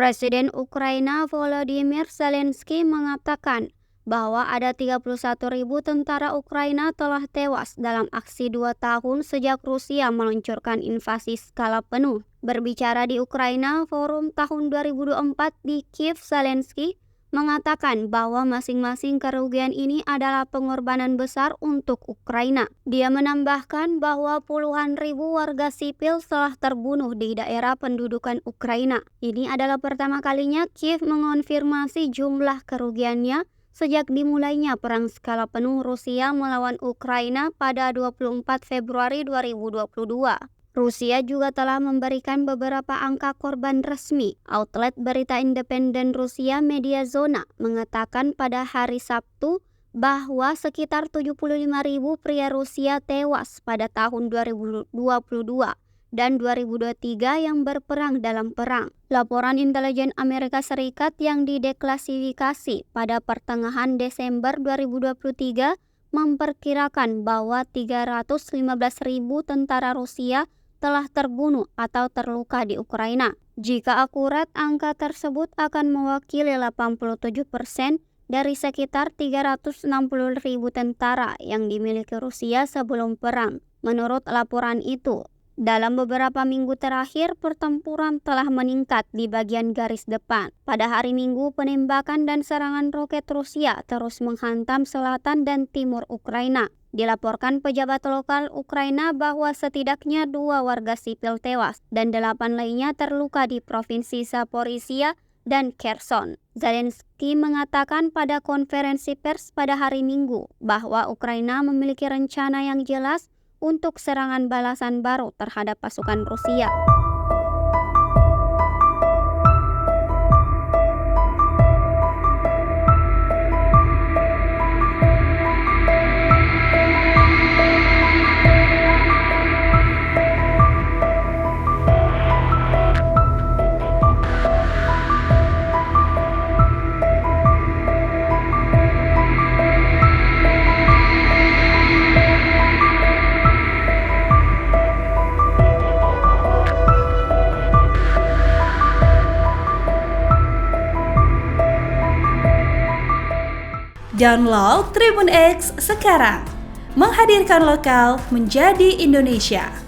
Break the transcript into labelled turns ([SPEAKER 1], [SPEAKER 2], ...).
[SPEAKER 1] Presiden Ukraina Volodymyr Zelensky mengatakan bahwa ada 31.000 tentara Ukraina telah tewas dalam aksi 2 tahun sejak Rusia meluncurkan invasi skala penuh. Berbicara di Ukraina Forum tahun 2024 di Kiev, Zelensky mengatakan bahwa masing-masing kerugian ini adalah pengorbanan besar untuk Ukraina. Dia menambahkan bahwa puluhan ribu warga sipil telah terbunuh di daerah pendudukan Ukraina. Ini adalah pertama kalinya Kiev mengonfirmasi jumlah kerugiannya sejak dimulainya perang skala penuh Rusia melawan Ukraina pada 24 Februari 2022. Rusia juga telah memberikan beberapa angka korban resmi. Outlet berita independen Rusia Mediazona mengatakan pada hari Sabtu bahwa sekitar 75.000 pria Rusia tewas pada tahun 2022 dan 2023 yang berperang dalam perang. Laporan intelijen Amerika Serikat yang dideklasifikasi pada pertengahan Desember 2023 memperkirakan bahwa 315.000 tentara Rusia telah terbunuh atau terluka di Ukraina. Jika akurat, angka tersebut akan mewakili 87% dari sekitar 360.000 tentara yang dimiliki Rusia sebelum perang. Menurut laporan itu, dalam beberapa minggu terakhir, pertempuran telah meningkat di bagian garis depan. Pada hari Minggu, penembakan dan serangan roket Rusia terus menghantam selatan dan timur Ukraina. Dilaporkan pejabat lokal Ukraina bahwa setidaknya 2 warga sipil tewas dan 8 lainnya terluka di provinsi Zaporizhia dan Kherson. Zelensky mengatakan pada konferensi pers pada hari Minggu bahwa Ukraina memiliki rencana yang jelas untuk serangan balasan baru terhadap pasukan Rusia.
[SPEAKER 2] Download Tribun X sekarang, menghadirkan lokal menjadi Indonesia.